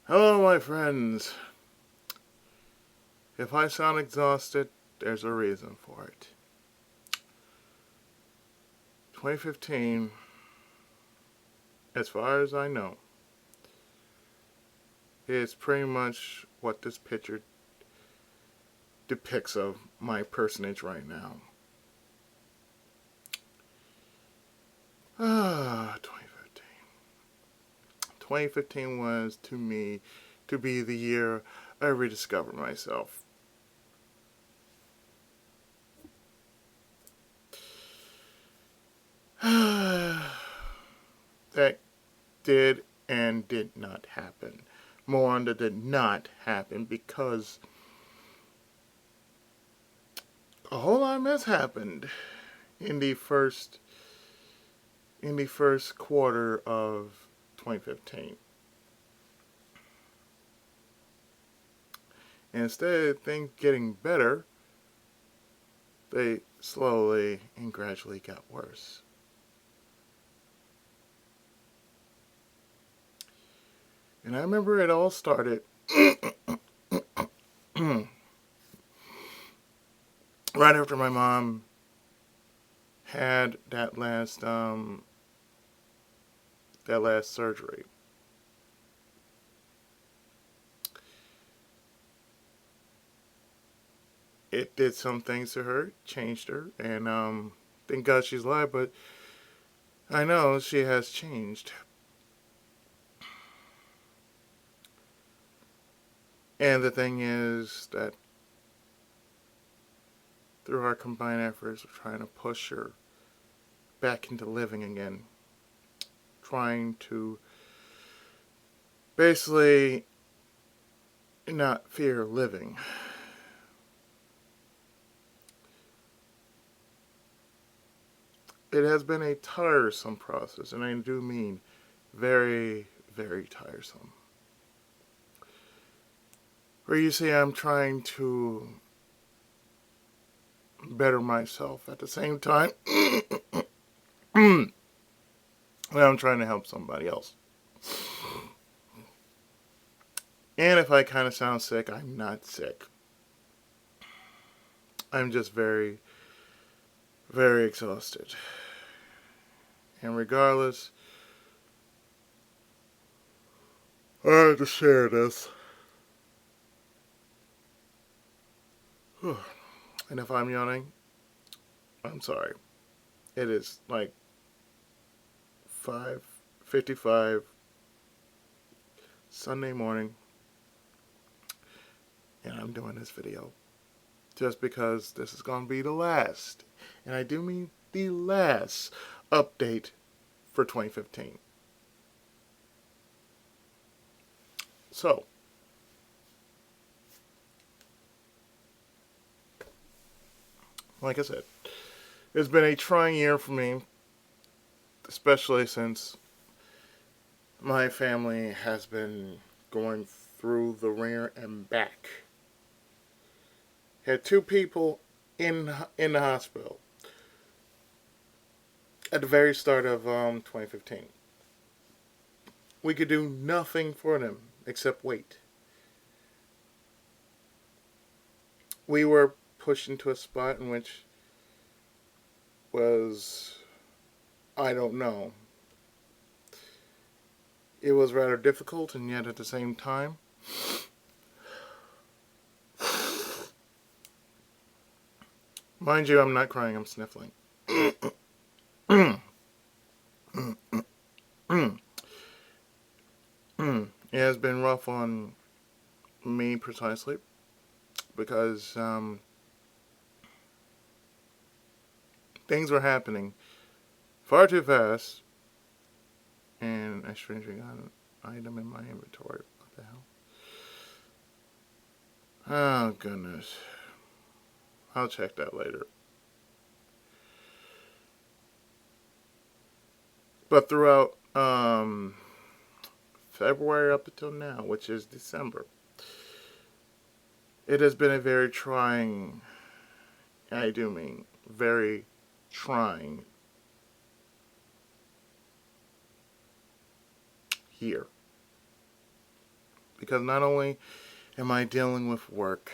Hello, my friends. If I sound exhausted, there's a reason for it. 2015, as far as I know, is pretty much what this picture depicts of my personage right now. 2015. 2015 was, to me, to be the year I rediscovered myself. That did and did not happen. More on the did not happen because a whole lot of mess happened in the first quarter of 2015. And instead of things getting better, they slowly and gradually got worse. And I remember it all started right after my mom had that last surgery. It did some things to her, changed her, and thank God she's alive, but I know she has changed. And the thing is that through our combined efforts, we're trying to push her back into living again. Trying to basically not fear living. It has been a tiresome process, and I do mean very, very tiresome. Where you see I'm trying to better myself at the same time when I'm trying to help somebody else. And if I kind of sound sick, I'm not sick. I'm just very, very exhausted. And regardless, I have to share this. And if I'm yawning, I'm sorry. It is like 5:55 Sunday morning, and I'm doing this video just because this is going to be the last, and I do mean the last update for 2015. So, like I said, it's been a trying year for me, especially since my family has been going through the ringer and back. Had two people in the hospital at the very start of 2015. We could do nothing for them except wait. We were pushed into a spot in which was, I don't know. It was rather difficult, and yet at the same time, mind you, I'm not crying, I'm sniffling. It has been rough on me precisely because things were happening far too fast, and I strangely got an item in my inventory. What the hell? Oh, goodness. I'll check that later. But throughout February up until now, which is December, it has been a very trying, I do mean very trying here. Because not only am I dealing with work,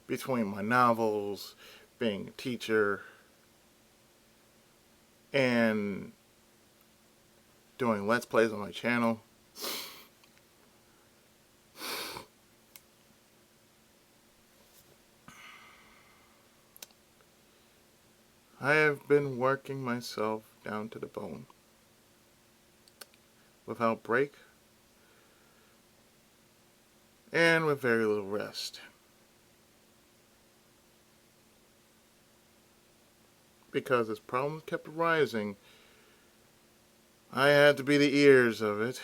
between my novels, being a teacher, and doing Let's Plays on my channel, I have been working myself down to the bone. Without break, and with very little rest. Because as problems kept arising, I had to be the ears of it,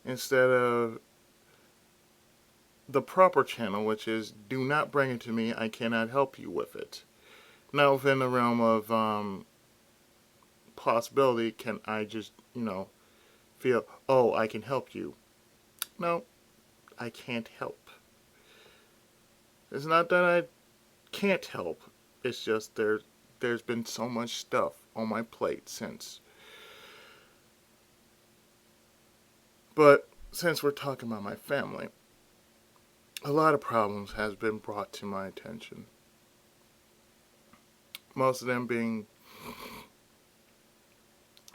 instead of the proper channel, which is, do not bring it to me, I cannot help you with it. Now within the realm of possibility, can I just, feel, oh, I can help you. No, I can't help. It's not that I can't help, it's just there's been so much stuff on my plate since. But since we're talking about my family, a lot of problems has been brought to my attention. Most of them being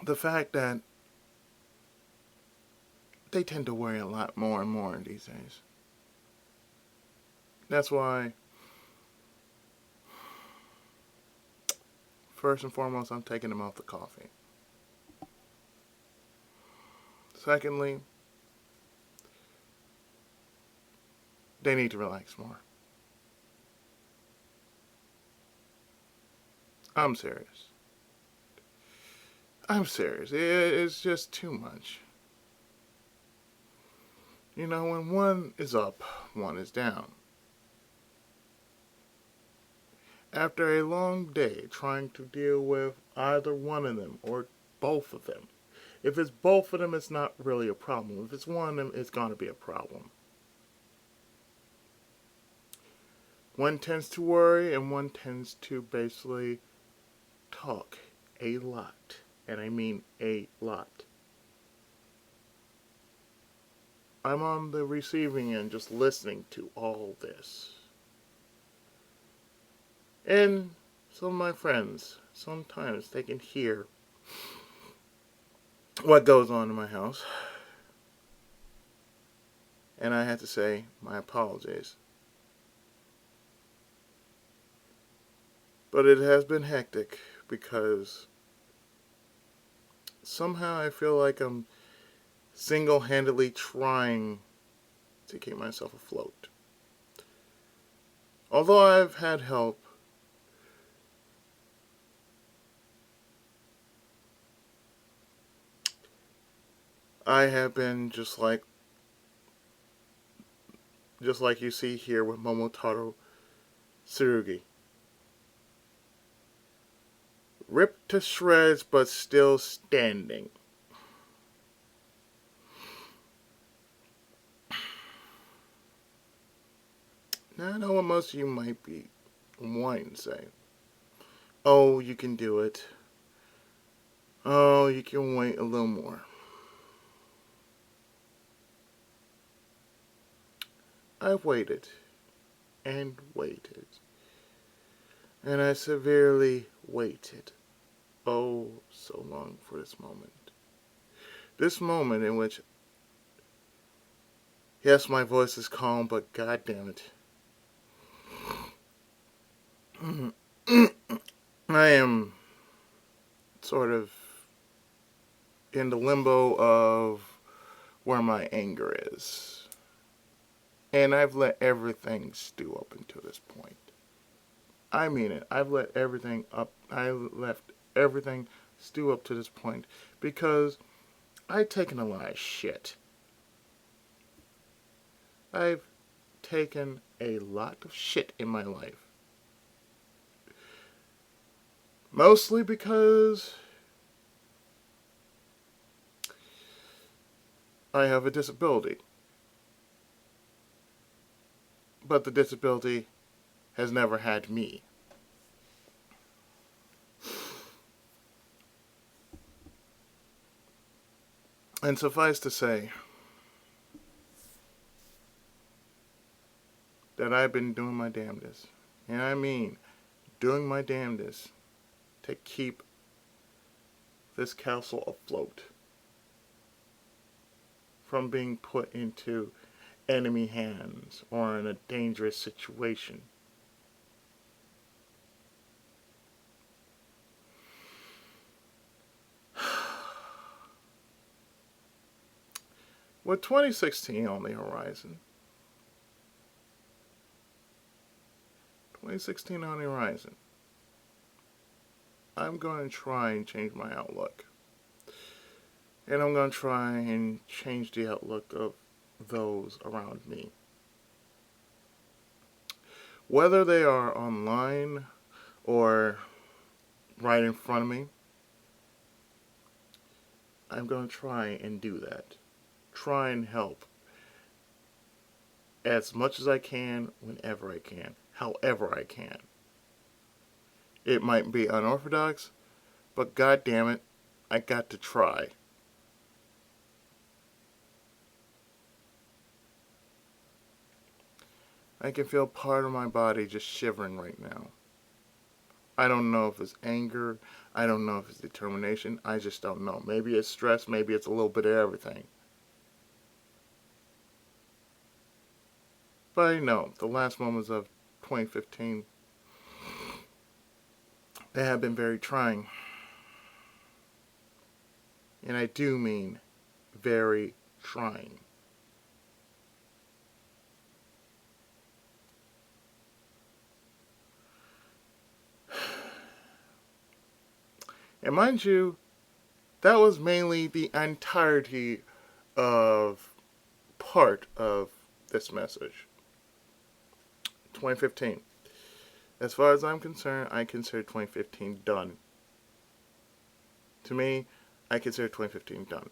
the fact that they tend to worry a lot more and more these days. That's why, first and foremost, I'm taking them off the coffee. Secondly, they need to relax more. I'm serious. I'm serious. It's just too much. When one is up, one is down. After a long day trying to deal with either one of them or both of them. If it's both of them, it's not really a problem. If it's one of them, it's going to be a problem. One tends to worry and one tends to basically talk a lot. And I mean a lot. I'm on the receiving end just listening to all this. And some of my friends, sometimes they can hear what goes on in my house. And I have to say my apologies. But it has been hectic because somehow I feel like I'm single-handedly trying to keep myself afloat. Although I've had help, I have been just like you see here with Momotaro Tsurugi. Ripped to shreds, but still standing. Now, I know what most of you might be wanting to say. Oh, you can do it. Oh, you can wait a little more. I've waited and waited. And I severely waited. Oh, so long for this moment. This moment in which, yes, my voice is calm, but god damn it. I am sort of in the limbo of where my anger is. And I've let everything stew up until this point. I mean it. I've let everything up. I left everything stew up to this point because I've taken a lot of shit. I've taken a lot of shit in my life. Mostly because I have a disability. But the disability has never had me. And suffice to say that I've been doing my damnedest. And I mean doing my damnedest to keep this castle afloat from being put into enemy hands or in a dangerous situation. With 2016 on the horizon, 2016 on the horizon, I'm going to try and change my outlook. And I'm going to try and change the outlook of those around me. Whether they are online or right in front of me, I'm going to try and do that. Try and help as much as I can, whenever I can, however I can. It might be unorthodox, but god damn it, I got to try. I can feel part of my body just shivering right now. I don't know if it's anger. I don't know if it's determination. I just don't know. Maybe it's stress. Maybe it's a little bit of everything. But I know the last moments of 2015, they have been very trying. And I do mean very trying. And mind you, that was mainly the entirety of part of this message. 2015. As far as I'm concerned, I consider 2015 done. To me, I consider 2015 done.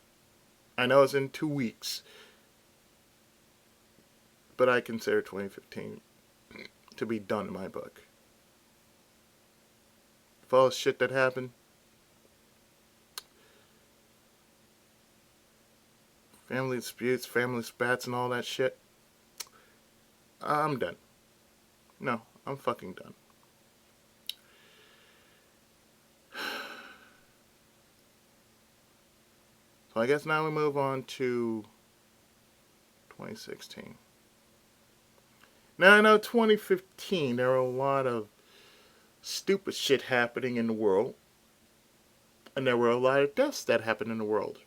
I know it's in 2 weeks, but I consider 2015 to be done in my book. For all the shit that happened, family disputes, family spats, and all that shit, I'm done. No, I'm fucking done. So I guess now we move on to 2016. Now I know 2015, there were a lot of stupid shit happening in the world. And there were a lot of deaths that happened in the world.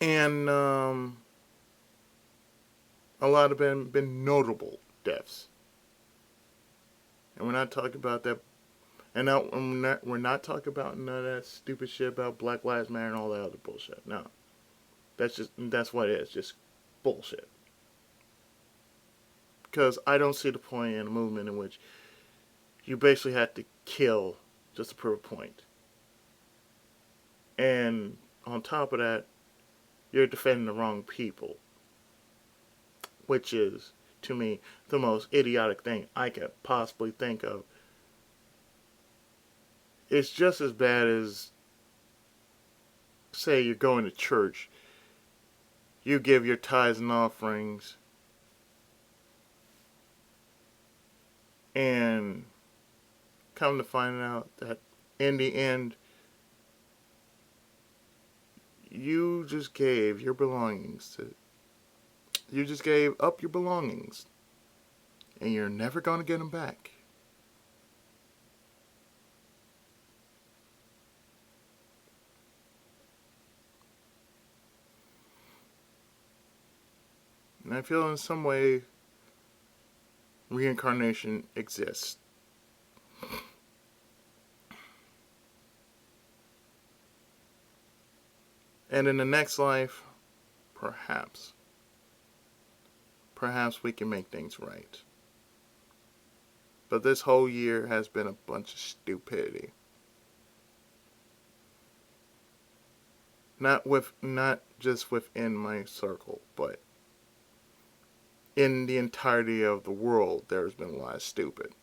And a lot of been notable deaths. And we're not talking about that. And now we're not talking about none of that stupid shit about Black Lives Matter and all that other bullshit. No. That's what it is. Just bullshit. Because I don't see the point in a movement in which you basically have to kill just to prove a point. And on top of that, you're defending the wrong people. Which is, to me, the most idiotic thing I could possibly think of. It's just as bad as, say, you're going to church. You give your tithes and offerings. And come to find out that in the end, you just gave your belongings to. You just gave up your belongings. And you're never going to get them back. And I feel in some way reincarnation exists. And in the next life, perhaps we can make things right. But this whole year has been a bunch of stupidity. Not just within my circle, but in the entirety of the world, there's been a lot of stupid.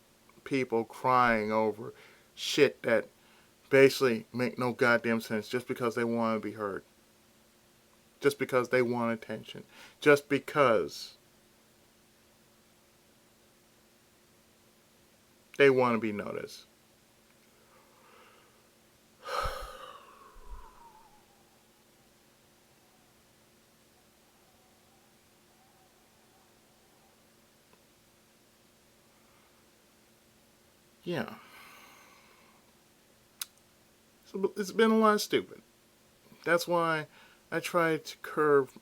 People crying over shit that basically make no goddamn sense just because they want to be heard. Just because they want attention. Just because they want to be noticed. Yeah. So it's been a lot stupid. That's why I try to curve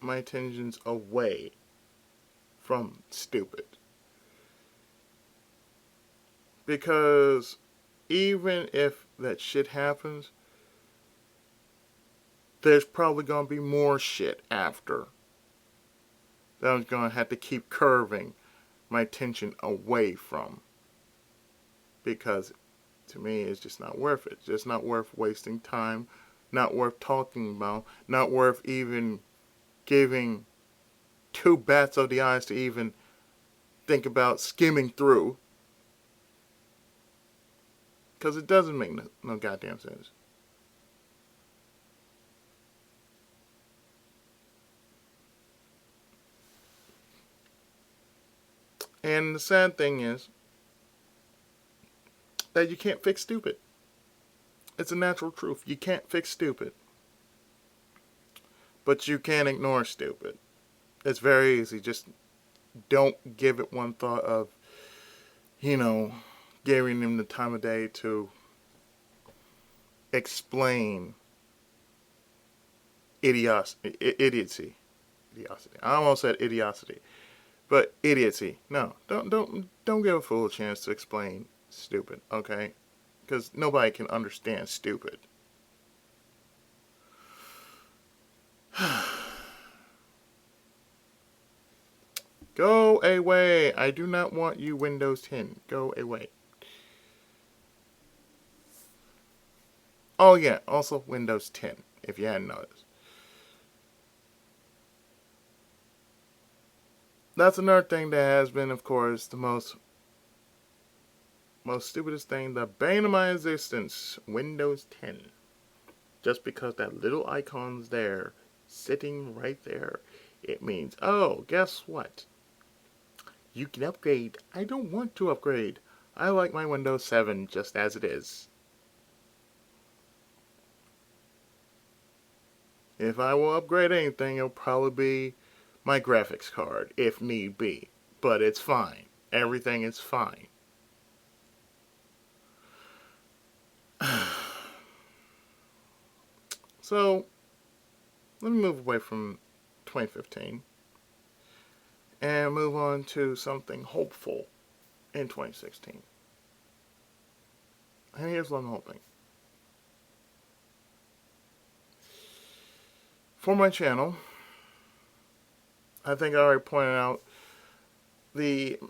my attentions away from stupid. Because even if that shit happens, there's probably going to be more shit after that I'm going to have to keep curving my attention away from. Because to me, it's just not worth it. It's just not worth wasting time, not worth talking about, not worth even giving two bats of the eyes to even think about skimming through. Because it doesn't make no goddamn sense. And the sad thing is that you can't fix stupid. It's a natural truth. You can't fix stupid. But you can ignore stupid. It's very easy. Just don't give it one thought of, you know, giving them the time of day to explain idiocy. I almost said idiocity. But idiocy. No, don't give a fool a chance to explain stupid, okay? Because nobody can understand stupid. Go away. I do not want you Windows 10. Go away. Oh yeah, also Windows 10, if you hadn't noticed. That's another thing that has been, of course, the most stupidest thing, the bane of my existence, Windows 10. Just because that little icon's there, sitting right there, it means, oh, guess what? You can upgrade. I don't want to upgrade. I like my Windows 7 just as it is. If I will upgrade anything, it'll probably be my graphics card, if need be. But it's fine. Everything is fine. So, let me move away from 2015 and move on to something hopeful in 2016. And here's what I'm hoping. For my channel, I think I already pointed out the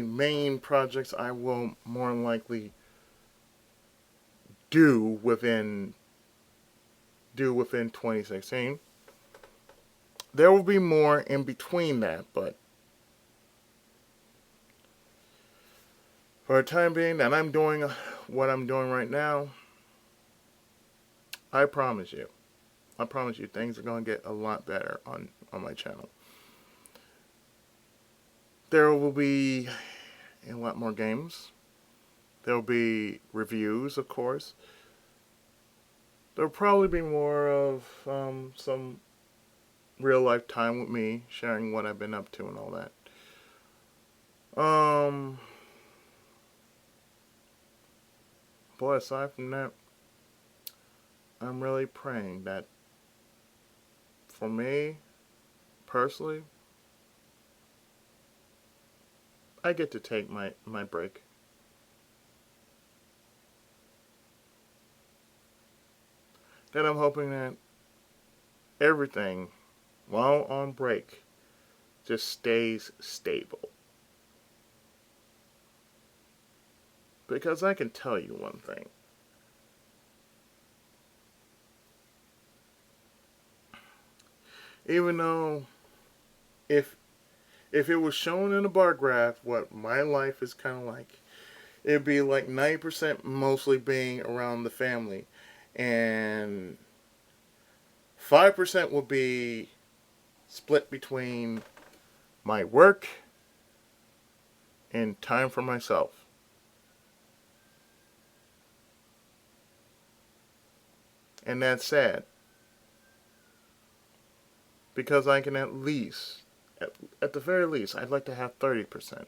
main projects I will more than likely do within 2016. There will be more in between that, but for the time being that I'm doing what I'm doing right now, I promise you things are going to get a lot better on my channel. There will be a lot more games. There will be reviews, of course. There will probably be more of some real life time with me, sharing what I've been up to and all that. But aside from that, I'm really praying that for me, personally, I get to take my break. That I'm hoping that everything, while on break, just stays stable. Because I can tell you one thing. Even though if it was shown in a bar graph what my life is kind of like, It'd be like 90% mostly being around the family, and 5% will be split between my work and time for myself. And that's sad because I can at least, at the very least, I'd like to have 30%.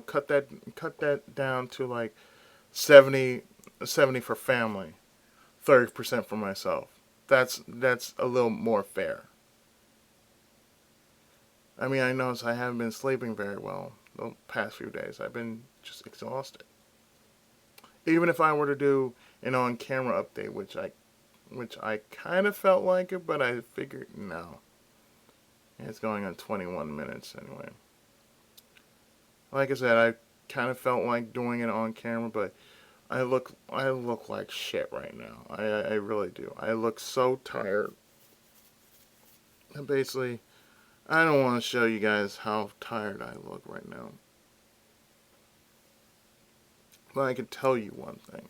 Cut that down to like 70, 70 for family, 30% for myself. That's a little more fair. I mean, I notice I haven't been sleeping very well the past few days. I've been just exhausted. Even if I were to do an on-camera update, which I kind of felt like it, but I figured no, it's going on 21 minutes anyway. Like I said, I kind of felt like doing it on camera, but I look like shit right now. I really do. I look so tired. And basically, I don't want to show you guys how tired I look right now. But I can tell you one thing.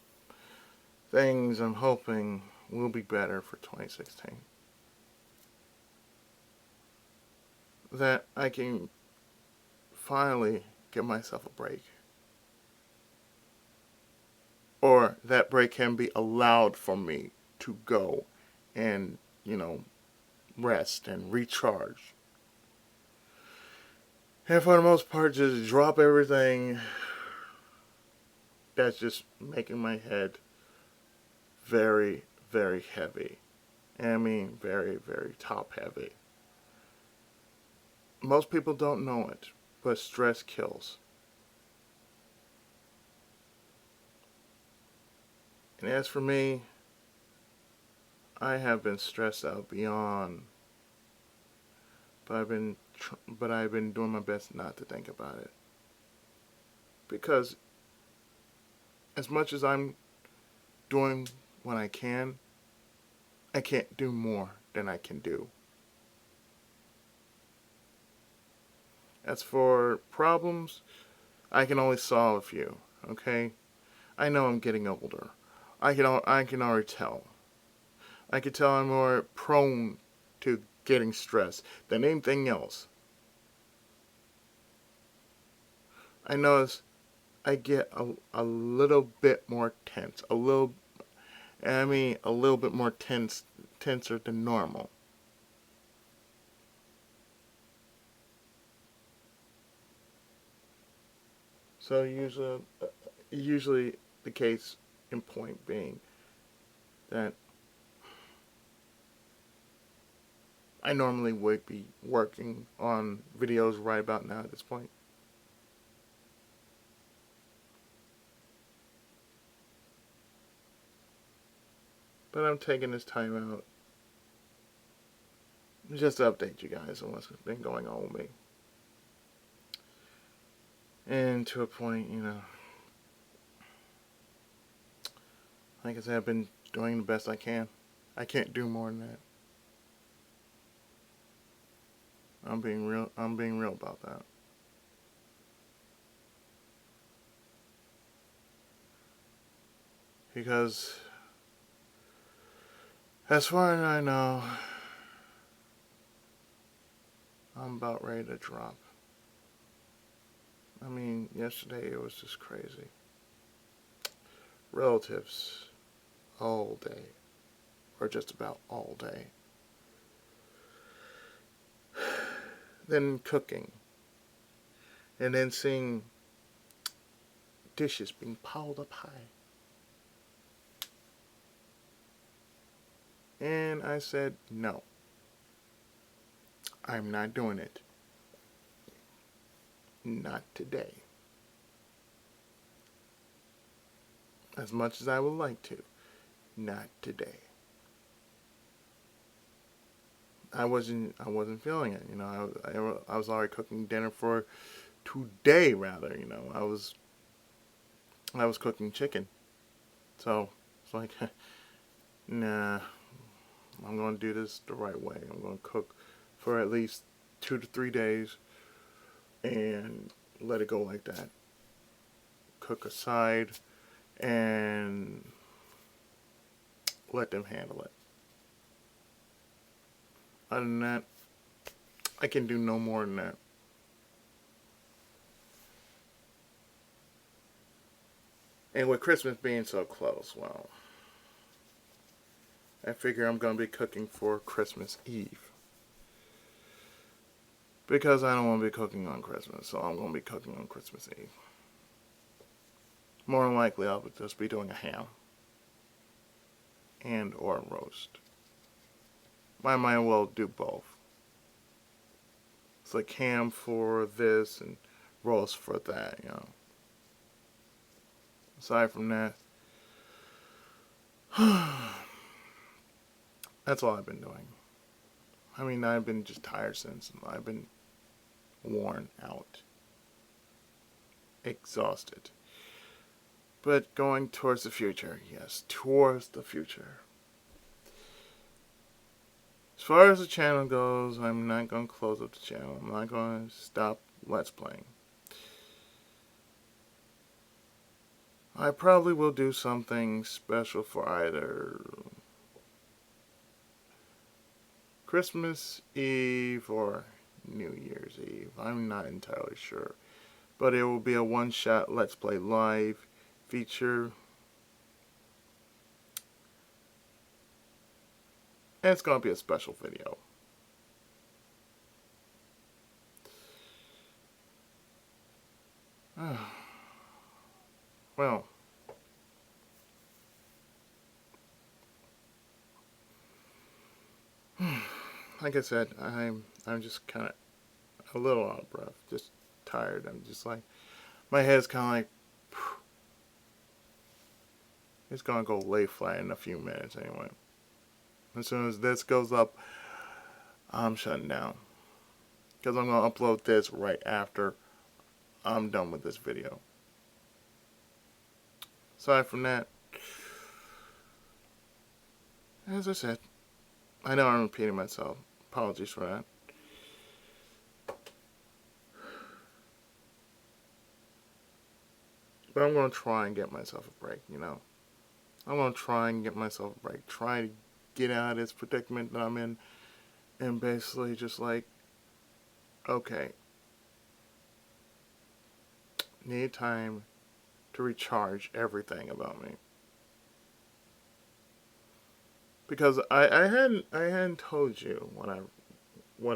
Things I'm hoping will be better for 2016. That I can finally give myself a break. Or that break can be allowed for me to go and, rest and recharge. And for the most part, just drop everything that's just making my head very, very heavy. And I mean very, very top heavy. Most people don't know it, but stress kills. And as for me, I have been stressed out beyond, but I've been doing my best not to think about it. Because as much as I'm doing what I can't do more than I can do. As for problems, I can only solve a few, okay? I know I'm getting older. I can already tell. I can tell I'm more prone to getting stressed than anything else. I notice I get a little bit more tense. A little bit more tenser than normal. So usually the case in point being that I normally would be working on videos right about now at this point. But I'm taking this time out just to update you guys on what's been going on with me. And to a point, like I said, I've been doing the best I can. I can't do more than that. I'm being real about that. Because as far as I know, I'm about ready to drop. I mean, yesterday it was just crazy. Relatives all day, or just about all day. Then cooking, and then seeing dishes being piled up high. And I said, no, I'm not doing it. Not today. As much as I would like to, not today. I wasn't feeling it. I was already cooking dinner for today rather. I was cooking chicken. So it's like, nah, I'm going to do this the right way. I'm going to cook for at least 2 to 3 days and let it go like that. cook aside and let them handle it. Other than that, I can do no more than that. And with Christmas being so close, well, I figure I'm going to be cooking for Christmas Eve. Because I don't want to be cooking on Christmas, so I'm going to be cooking on Christmas Eve. More than likely, I'll just be doing a ham and or a roast. I might well do both. It's like ham for this and roast for that, you know. Aside from that, that's all I've been doing. I mean, I've been just tired since. I've been worn out. Exhausted. But going towards the future, yes, towards the future. As far as the channel goes, I'm not going to close up the channel. I'm not going to stop Let's Playing. I probably will do something special for either Christmas Eve or New Year's Eve. I'm not entirely sure. But it will be a one-shot Let's Play Live feature. And it's going to be a special video. Well, like I said, I'm just kind of a little out of breath, just tired. I'm just like, my head's kind of like, it's gonna go lay flat in a few minutes anyway. As soon as this goes up, I'm shutting down, because I'm gonna upload this right after I'm done with this video. Aside from that, as I said, I know I'm repeating myself. Apologies for that. But I'm going to try and get myself a break, you know. I'm going to try and get myself a break. Try to get out of this predicament that I'm in. And basically just like, okay. Need time to recharge everything about me. Because I hadn't told you what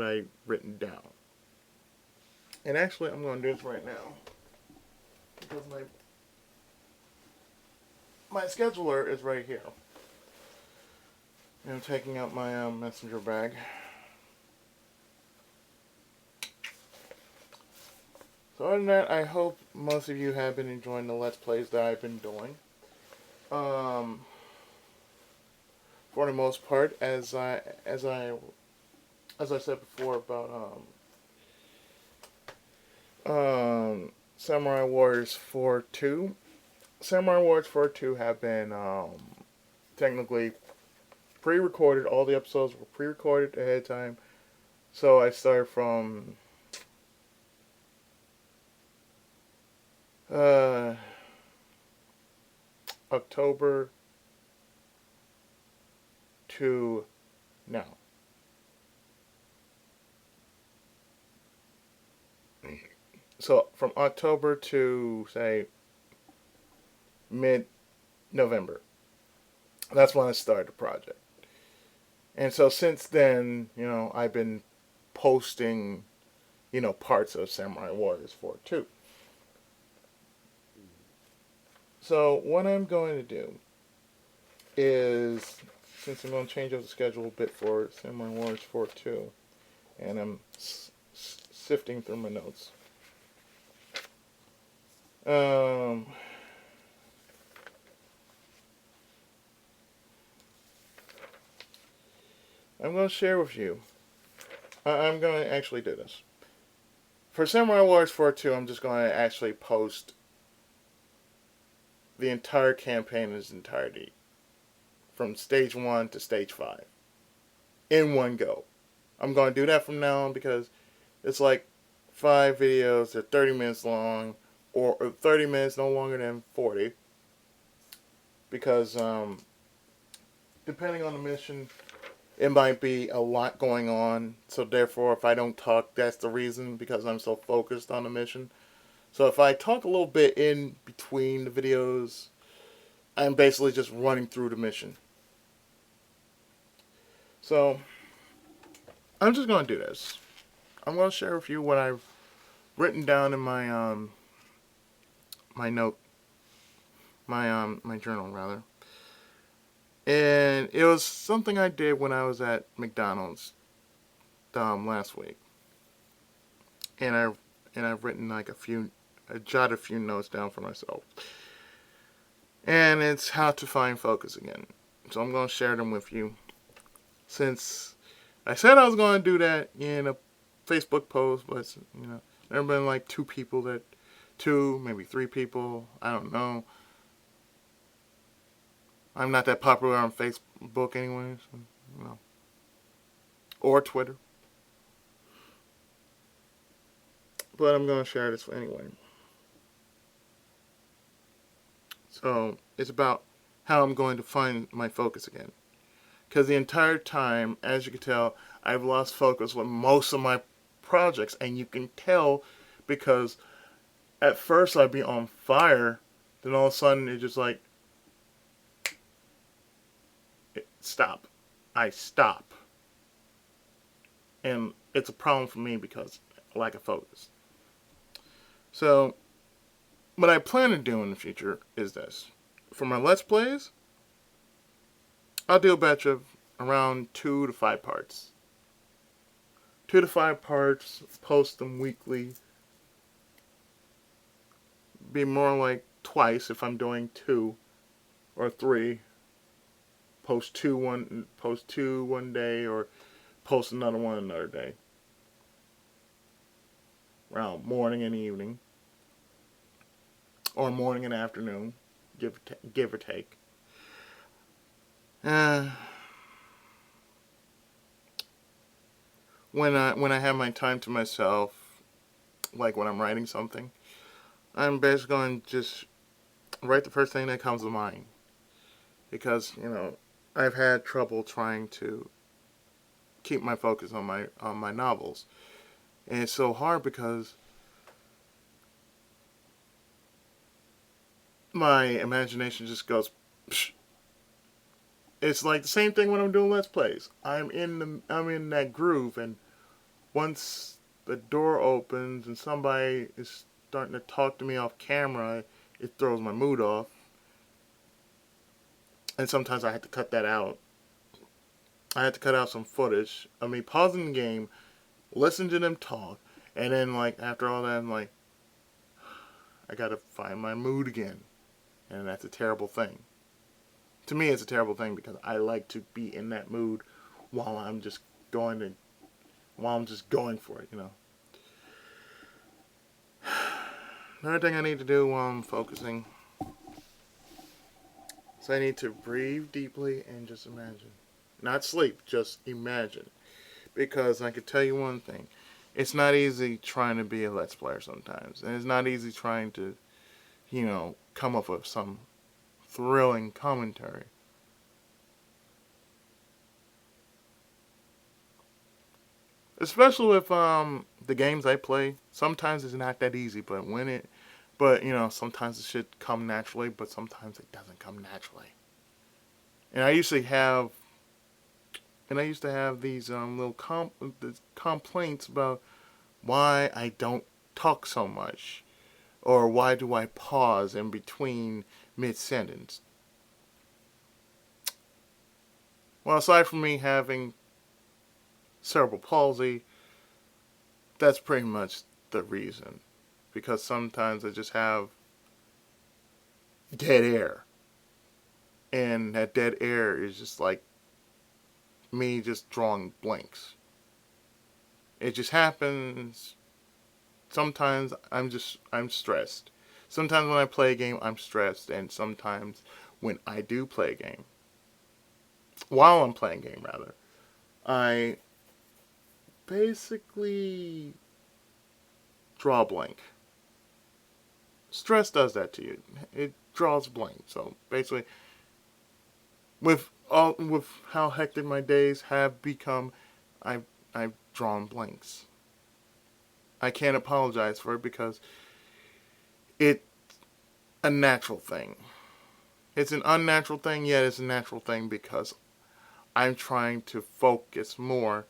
I written down. And actually I'm going to do this right now. Because my scheduler is right here. And I'm taking out my messenger bag. So other than that, I hope most of you have been enjoying the Let's Plays that I've been doing. For the most part, as I said before about Samurai Warriors 4-2. Samurai Warriors 4-2 have been technically pre-recorded. All the episodes were pre-recorded ahead of time. So I started from October to now. So from October to, say, mid-November. That's when I started the project. And so since then, you know, I've been posting, you know, parts of Samurai Warriors 4-2. So what I'm going to do is, since I'm going to change up the schedule a bit for Samurai Warriors 4-2, and I'm sifting through my notes. I'm going to share with you. I'm going to actually do this. For Samurai Warriors 4-2, I'm just going to actually post the entire campaign in its entirety. From stage 1 to stage 5. In one go. I'm going to do that from now on because it's like 5 videos, they're 30 minutes long, or 30 minutes, no longer than 40, because depending on the mission, it might be a lot going on. So therefore, if I don't talk, that's the reason, because I'm so focused on the mission. So if I talk a little bit in between the videos, I'm basically just running through the mission. So I'm just going to do this. I'm going to share with you what I've written down in my note, my journal rather. And it was something I did when I was at McDonald's last week. And I've written like I jotted a few notes down for myself. And it's how to find focus again. So I'm going to share them with you. Since I said I was going to do that in a Facebook post, but there have been like maybe 3 people. I don't know. I'm not that popular on Facebook anyways, or Twitter. But I'm going to share this anyway. So it's about how I'm going to find my focus again. Because the entire time, as you can tell, I've lost focus with most of my projects. And you can tell because at first I'd be on fire. Then all of a sudden it's just like, stop. I stop. And it's a problem for me because lack of focus. So what I plan to do in the future is this. For my Let's Plays, I'll do a batch of around 2 to 5 parts. 2 to 5 parts, post them weekly. Be more like twice if I'm doing 2 or 3. Post two one day, or post another one another day. Around morning and evening. Or morning and afternoon, give or take. When I have my time to myself, like when I'm writing something, I'm basically going to just write the first thing that comes to mind. Because, I've had trouble trying to keep my focus on my novels. And it's so hard because my imagination just goes psh. It's like the same thing when I'm doing Let's Plays. I'm in that groove, and once the door opens and somebody is starting to talk to me off camera, it throws my mood off. And sometimes I have to cut that out. I had to cut out some footage of me pausing the game, listen to them talk, and then like after all that I'm like, I gotta find my mood again. And that's a terrible thing. To me it's a terrible thing because I like to be in that mood while I'm just going for it, Another thing I need to do while I'm focusing, so I need to breathe deeply and just imagine. Not sleep, just imagine. Because I can tell you one thing. It's not easy trying to be a Let's Player sometimes. And it's not easy trying to, come up with some thrilling commentary. Especially with the games I play. Sometimes it's not that easy, but sometimes it should come naturally, but sometimes it doesn't come naturally. And I used to have these little complaints about why I don't talk so much, or why do I pause in between mid-sentence. Well, aside from me having cerebral palsy, that's pretty much the reason. Because sometimes I just have dead air. And that dead air is just like me just drawing blanks. It just happens. Sometimes I'm stressed. Sometimes when I play a game, I'm stressed. And sometimes when I do play a game, while I'm playing a game rather, I basically draw a blank. Stress does that to you. It draws blank. So basically, with how hectic my days have become, I've drawn blanks. I can't apologize for it because it's a natural thing. It's an unnatural thing, yet it's a natural thing because I'm trying to focus more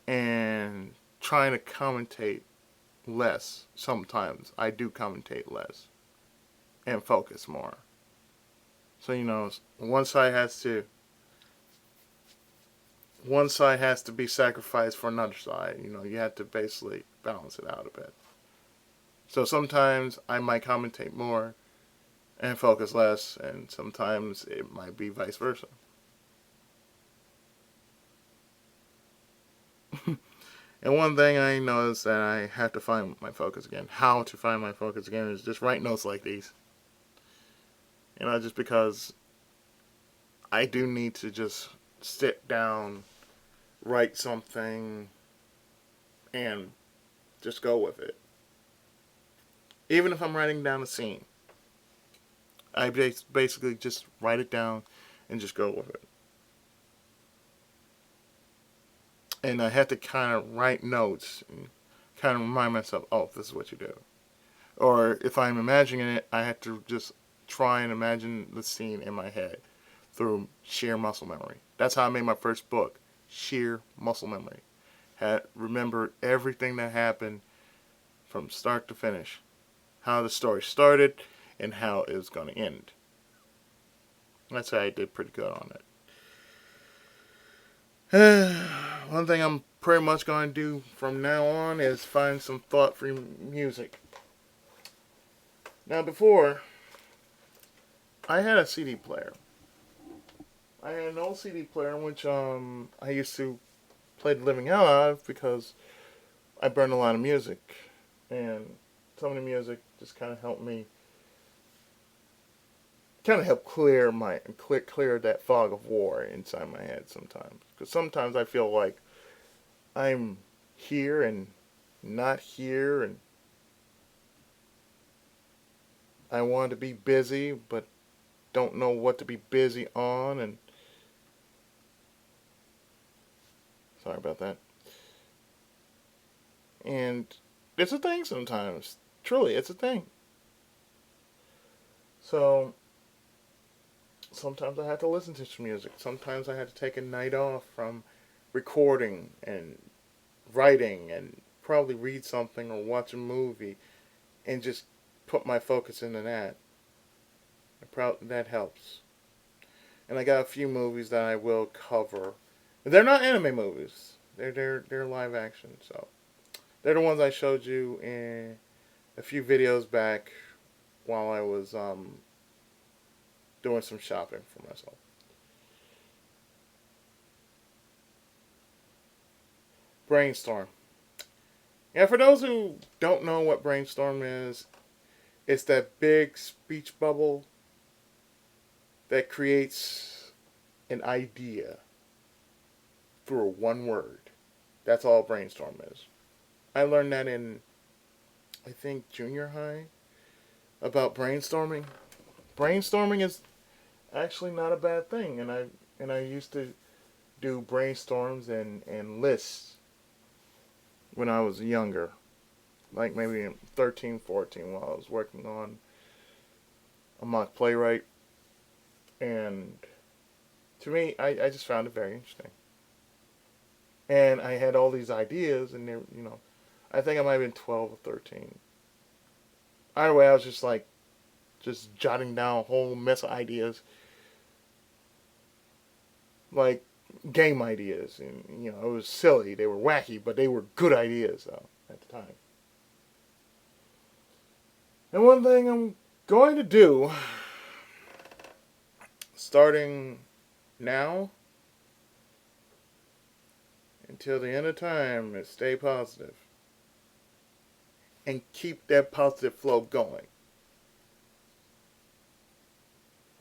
and trying to commentate less. Sometimes I do commentate less and focus more. So one side has to be sacrificed for another side. You have to basically balance it out a bit. So sometimes I might commentate more and focus less, and sometimes it might be vice versa. And one thing I know is that I have to find my focus again. How to find my focus again is just write notes like these. Just because I do need to just sit down, write something, and just go with it. Even if I'm writing down a scene, I basically just write it down and just go with it. And I have to kind of write notes and kind of remind myself, oh, this is what you do. Or if I'm imagining it, I have to just try and imagine the scene in my head through sheer muscle memory. That's how I made my first book, sheer muscle memory. Had remembered everything that happened from start to finish, how the story started and how it was going to end. That's how I did pretty good on it. One thing I'm pretty much going to do from now on is find some thought-free music. Now before, I had a CD player. I had an old CD player in which I used to play the living hell out of because I burned a lot of music. And some of the music just kind of helped me clear that fog of war inside my head sometimes. Because sometimes I feel like I'm here and not here, and I want to be busy but don't know what to be busy on, and sorry about that. And it's a thing sometimes. Truly, it's a thing. So sometimes I have to listen to some music. Sometimes I have to take a night off from recording and writing and probably read something or watch a movie and just put my focus into that. That helps. And I got a few movies that I will cover. They're not anime movies. They're live action. So they're the ones I showed you in a few videos back while I was doing some shopping for myself. Brainstorm. Yeah, for those who don't know what brainstorm is, it's that big speech bubble that creates an idea through one word. That's all brainstorm is. I learned that in, I think, junior high about brainstorming. Brainstorming is actually not a bad thing, and I used to do brainstorms and lists when I was younger, like maybe 13, 14, while I was working on a mock playwright, and to me, I just found it very interesting. And I had all these ideas, and I think I might have been 12 or 13. Either way, I was just jotting down a whole mess of ideas, like game ideas, and it was silly. They were wacky, but they were good ideas though at the time. And one thing I'm going to do, starting now until the end of time, is stay positive and keep that positive flow going.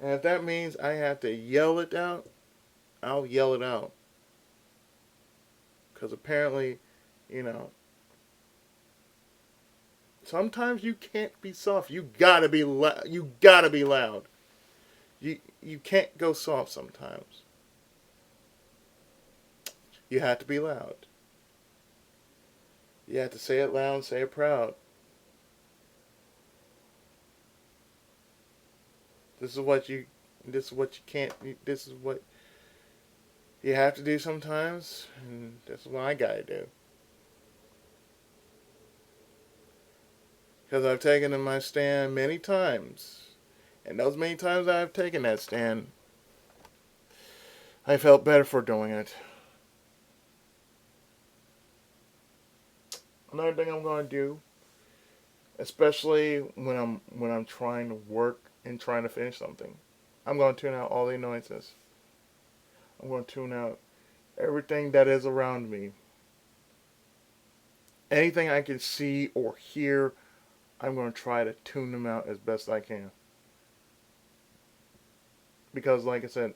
And if that means I have to yell it out, I'll yell it out. Because apparently, Sometimes you can't be soft. You gotta be loud. You gotta be loud. You can't go soft sometimes. You have to be loud. You have to say it loud, say it proud. This is what you. This is what you can't. This is what you have to do sometimes, and this is what I gotta do. Because I've taken in my stand many times, and those many times I've taken that stand, I felt better for doing it. Another thing I'm gonna do, especially when I'm trying to work and trying to finish something, I'm gonna tune out all the annoyances. I'm gonna tune out everything that is around me. Anything I can see or hear, I'm going to try to tune them out as best I can. Because, like I said,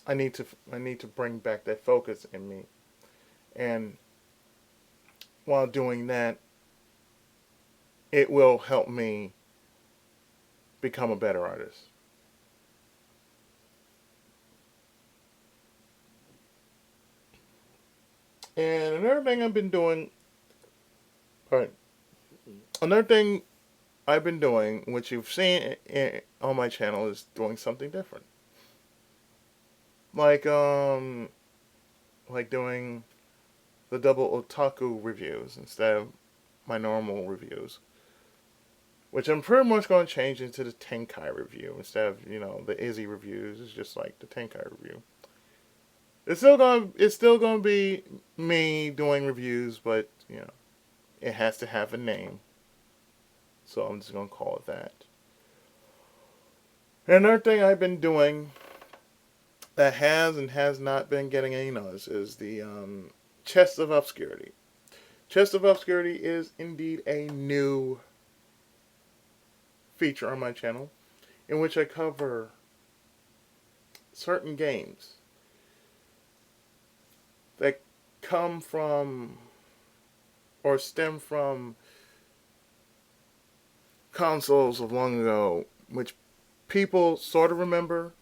I need to bring back that focus in me, and while doing that, it will help me become a better artist. And another thing I've been doing, right? Another thing I've been doing, which you've seen on my channel, is doing something different. Like like doing the double otaku reviews instead of my normal reviews, which I'm pretty much going to change into the Tenkai review instead of the Izzy reviews. It's just like the Tenkai review. It's still gonna be me doing reviews, but it has to have a name, so I'm just gonna call it that. And another thing I've been doing that has and has not been getting any notice is the Chest of Obscurity. Chest of Obscurity is indeed a new feature on my channel in which I cover certain games that come from or stem from consoles of long ago, which people sort of remember,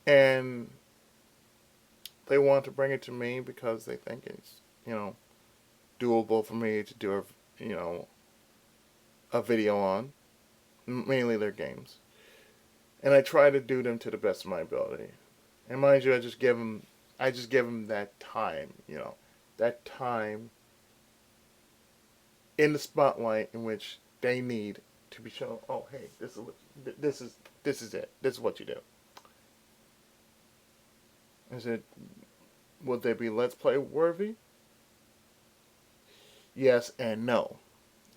and they want to bring it to me because they think it's doable for me to do a video on, mainly their games, and I try to do them to the best of my ability. And mind you, I just give them that time, that time in the spotlight in which they need to be shown. Oh, hey, this is it. This is what you do. Is it? Would they be Let's Play worthy? Yes and no.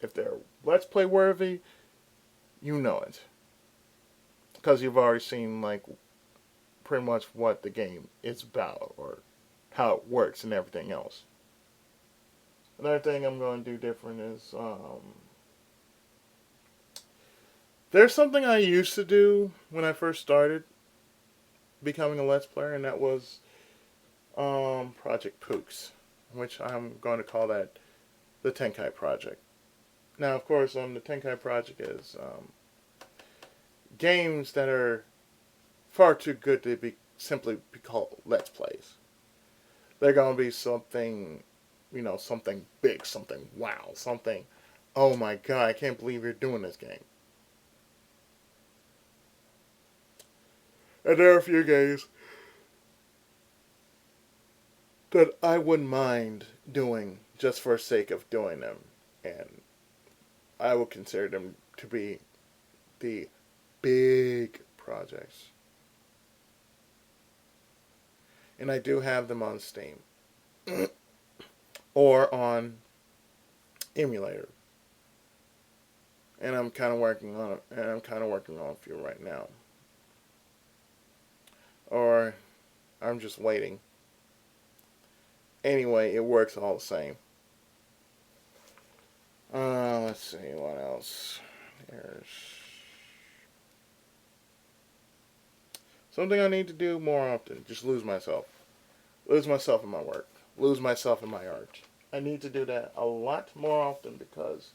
If they're Let's Play worthy, you know it, because you've already seen like pretty much what the game is about or how it works and everything else. Another thing I'm going to do different is there's something I used to do when I first started becoming a Let's Player, and that was Project Pooks, which I'm going to call that the Tenkai Project. Now, of course, the Tenkai Project is games that are far too good to be simply be called Let's Plays. They're going to be something, something big, something wow, something, oh my god, I can't believe you're doing this game. And there are a few games that I wouldn't mind doing just for the sake of doing them. And I would consider them to be the big projects. And I do have them on Steam or on emulator. And I'm kind of working on it. And I'm kind of working on a few right now. Or I'm just waiting. Anyway, it works all the same. Let's see what else. There's something I need to do more often. Just lose myself. Lose myself in my work. Lose myself in my art. I need to do that a lot more often because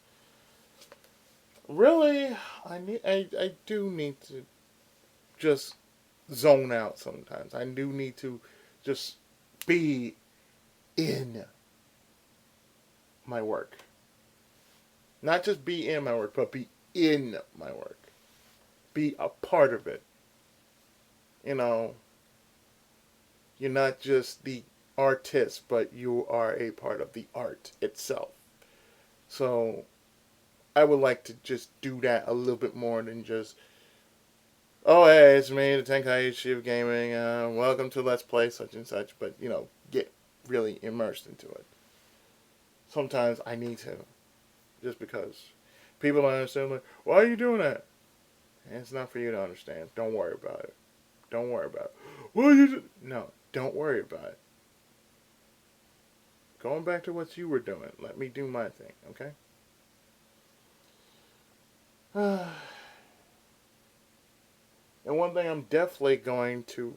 really, I do need to just zone out sometimes. I do need to just be in my work. Not just be in my work, but be in my work. Be a part of it. You know, you're not just the artist, but you are a part of the art itself. So I would like to just do that a little bit more than just, oh hey, it's me, the Tenkai Chief Gaming. Welcome to Let's Play such and such. But get really immersed into it. Sometimes I need to, just because people don't understand. Like, why are you doing that? And it's not for you to understand. Don't worry about it. Don't worry about it. What are you do? No, don't worry about it. Going back to what you were doing. Let me do my thing, okay? And one thing I'm definitely going to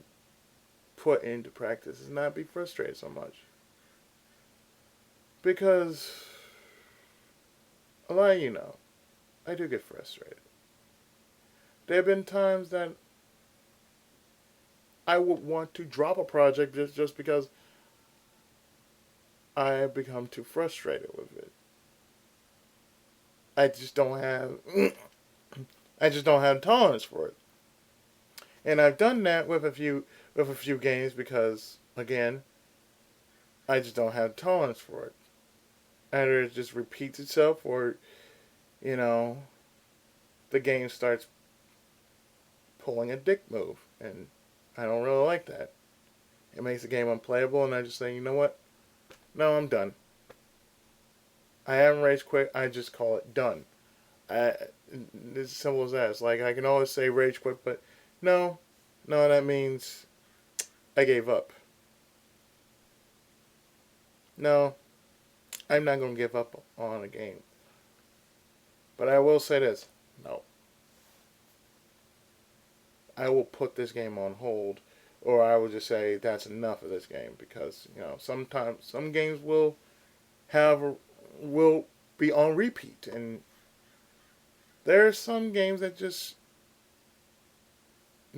put into practice is not be frustrated so much. Because, a lot of you know, I do get frustrated. There have been times that I would want to drop a project just because I have become too frustrated with it. I just don't have I just don't have tolerance for it. And I've done that with a few games because again, I just don't have tolerance for it. Either it just repeats itself or, you know, the game starts pulling a dick move and I don't really like that. It makes the game unplayable and I just say, you know what? No, I'm done. I haven't rage quit, I just call it done. It's as simple as that. It's like I can always say rage quit, but no, that means I gave up. No, I'm not going to give up on a game. But I will say this. No. I will put this game on hold or I will just say that's enough of this game because, sometimes some games will be on repeat and there are some games that just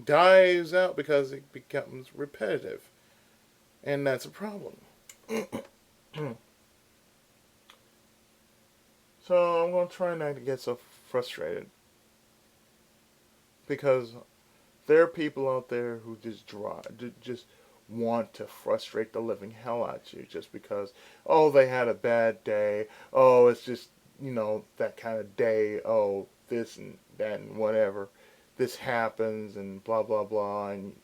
dies out because it becomes repetitive. And that's a problem. So I'm going to try not to get so frustrated because there are people out there who just want to frustrate the living hell out of you just because, oh, they had a bad day. Oh, it's just, that kind of day. Oh, this and that and whatever. This happens and blah, blah, blah. And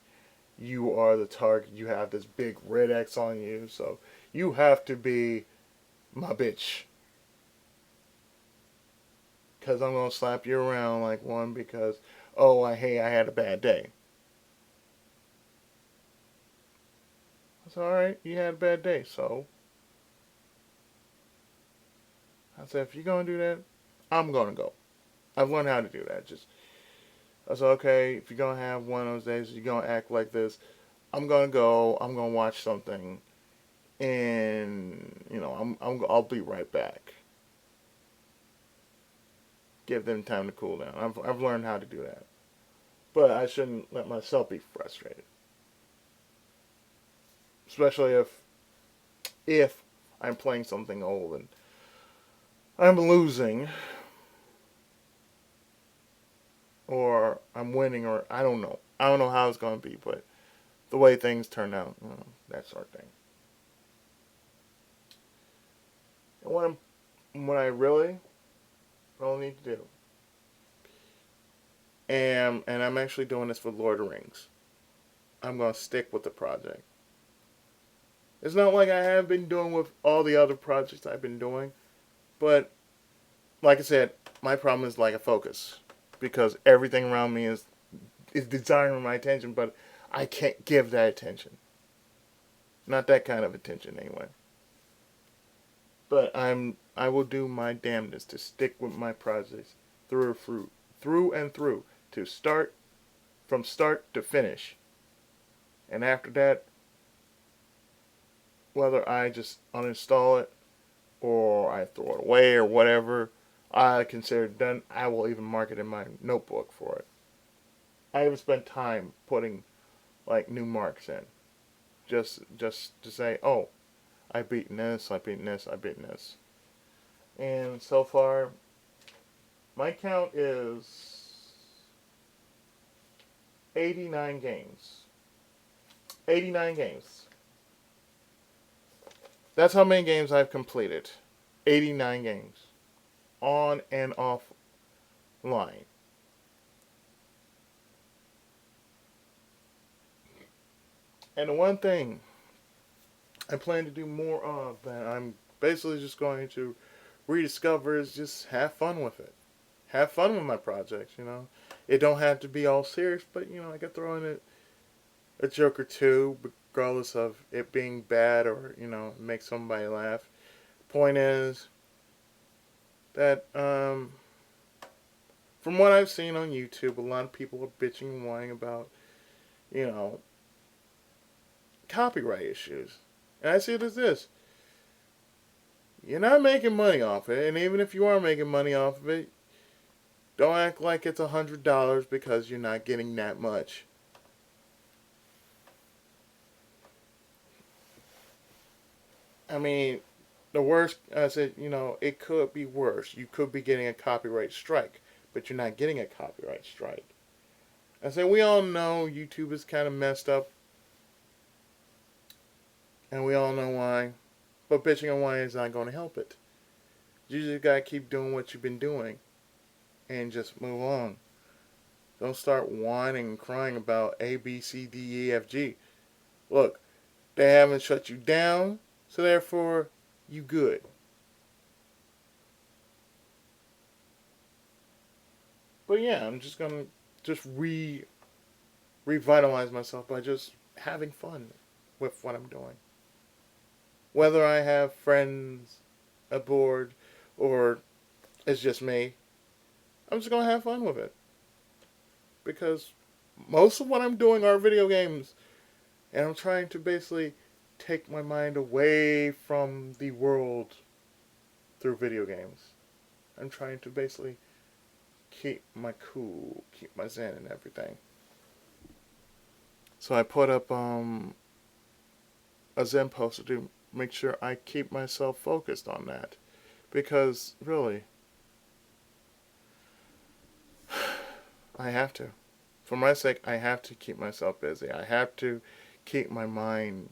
you are the target. You have this big red X on you. So you have to be my bitch. Because I'm going to slap you around like one because, oh, I had a bad day. It's alright, you had a bad day, so. I said, if you're going to do that, I'm going to go. I've learned how to do that. I said, okay, if you're going to have one of those days, you're going to act like this, I'm going to go, I'm going to watch something, and, I'll be right back. Give them time to cool down. I've learned how to do that. But I shouldn't let myself be frustrated. Especially if I'm playing something old and I'm losing or I'm winning or I don't know. I don't know how it's going to be, but the way things turn out, that sort of thing. And what I really need to do, and I'm actually doing this with Lord of the Rings. I'm going to stick with the project. It's not like I have been doing with all the other projects I've been doing, but like I said, my problem is like a focus because everything around me is desiring my attention, but I can't give that attention. Not that kind of attention anyway. But I will do my damnedest to stick with my projects through and through to from start to finish. And after that, whether I just uninstall it or I throw it away or whatever I consider done, I will even mark it in my notebook for it. I even spend time putting like new marks in, just to say, oh, I've beaten this, I've beaten this, I've beaten this. And so far, my count is 89 games. 89 games. That's how many games I've completed. 89 games. On and off line. And the one thing I plan to do more of that I'm basically just going to rediscover is just have fun with it. Have fun with my projects. It don't have to be all serious, but I could throw in a joke or two, regardless of it being bad or make somebody laugh. Point is that from what I've seen on YouTube, a lot of people are bitching and whining about you know copyright issues, and I see it as this: you're not making money off it, and even if you are making money off of it, don't act like it's $100 because you're not getting that much. I mean, the worst, I said, it could be worse. You could be getting a copyright strike, but you're not getting a copyright strike. I said, we all know YouTube is kind of messed up, and we all know why. But bitching and whining is not going to help it. You just got to keep doing what you've been doing and just move on. Don't start whining and crying about A, B, C, D, E, F, G. Look, they haven't shut you down, so therefore, you good. But yeah, I'm just gonna just revitalize myself by just having fun with what I'm doing. Whether I have friends aboard or it's just me, I'm just gonna have fun with it. Because most of what I'm doing are video games, and I'm trying to basically take my mind away from the world through video games. I'm trying to basically keep my cool, keep my zen and everything. So I put up a zen poster to make sure I keep myself focused on that. Because really, I have to. For my sake, I have to keep myself busy. I have to keep my mind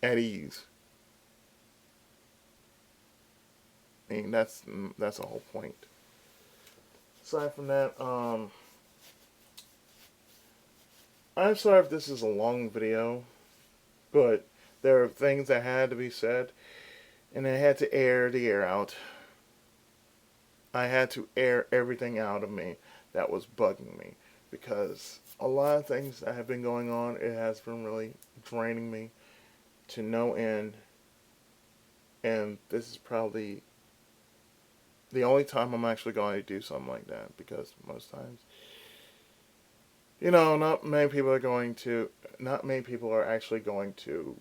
at ease. I mean, that's the whole point. Aside from that, I'm sorry if this is a long video, but there are things that had to be said, and I had to air the air out. I had to air everything out of me that was bugging me, because a lot of things that have been going on, it has been really draining me to no end, and this is probably the only time I'm actually going to do something like that, because most times, not many people are actually going to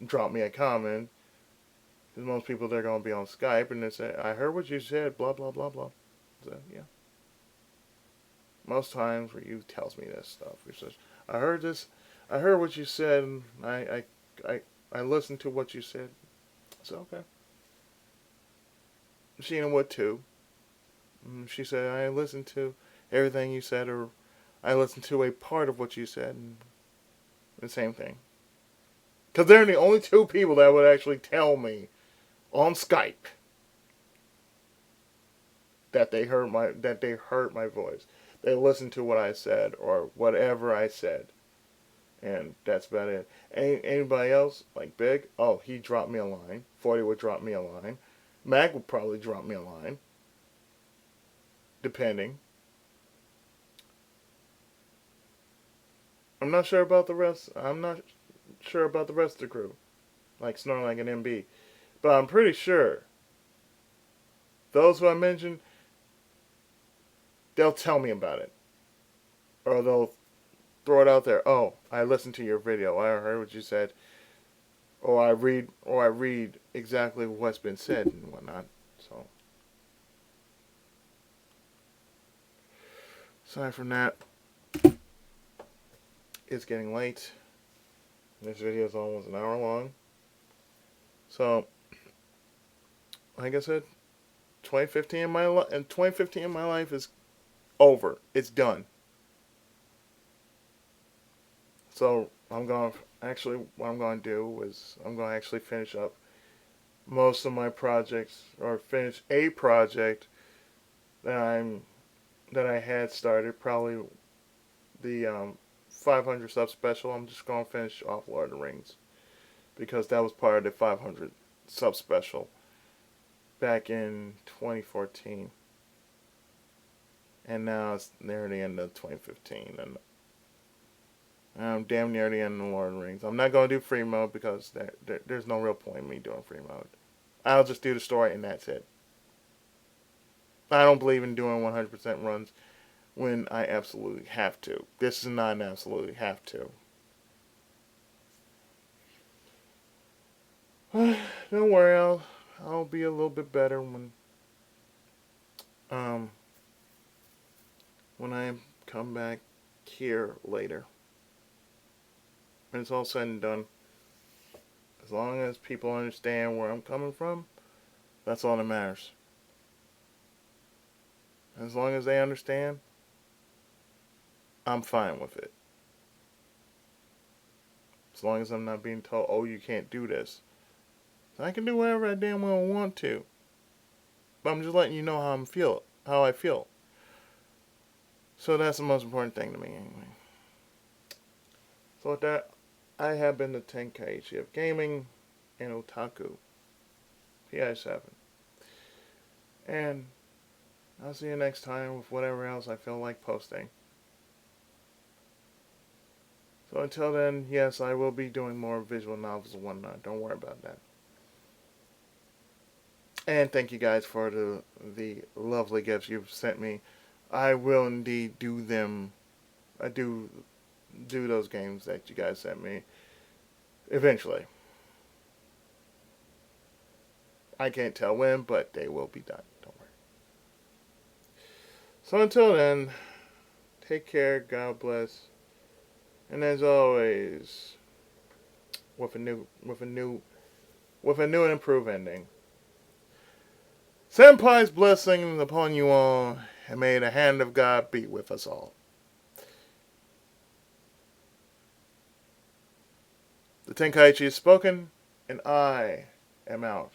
drop me a comment, because most people, they're going to be on Skype, and they say, I heard what you said, blah, blah, blah, blah. So, yeah. Most times where you tells me this stuff, he says, I heard this, I heard what you said, and I listened to what you said. So, okay. Sheena would too. She said, I listened to everything you said, or I listened to a part of what you said, and the same thing. Because they're the only two people that would actually tell me on Skype that they heard my voice. They listened to what I said, or whatever I said. And that's about it. Anybody else, like Big, oh, he dropped me a line. 40 would drop me a line. Mag would probably drop me a line. Depending. I'm not sure about the rest. I'm not sure about the rest of the crew. Like Snorlax and MB. But I'm pretty sure those who I mentioned, they'll tell me about it. Or they'll throw it out there. Oh, I listened to your video. I heard what you said. or I read exactly what's been said and whatnot. So aside from that, it's getting late. This video is almost an hour long. So, like I said, 2015 in my and 2015 in my life is over. It's done. So I'm going to actually what I'm going to do is I'm going to actually finish up most of my projects or finish a project that I had started. Probably the 500 sub special. I'm just going to finish off Lord of the Rings because that was part of the 500 sub special back in 2014, and now it's near the end of 2015, and I'm damn near the end of Lord of the Rings. I'm not going to do free mode because there's no real point in me doing free mode. I'll just do the story and that's it. I don't believe in doing 100% runs when I absolutely have to. This is not an absolutely have to. Don't worry, I'll be a little bit better um when I come back here later. When it's all said and done, as long as people understand where I'm coming from, that's all that matters. As long as they understand, I'm fine with it. As long as I'm not being told, oh, you can't do this. I can do whatever I damn well want to. But I'm just letting you know how I feel. So that's the most important thing to me anyway. So with that, I have been the Tenkaichi of Gaming and Otaku, PI7. And I'll see you next time with whatever else I feel like posting. So until then, yes, I will be doing more visual novels and whatnot. Don't worry about that. And thank you guys for the lovely gifts you've sent me. I will indeed do them. I do those games that you guys sent me eventually. I can't tell when, but they will be done. Don't worry. So until then, take care. God bless. And as always, with a new and improved ending. Senpai's blessings upon you all, and may the hand of God be with us all. The Tenkaichi is spoken, and I am out.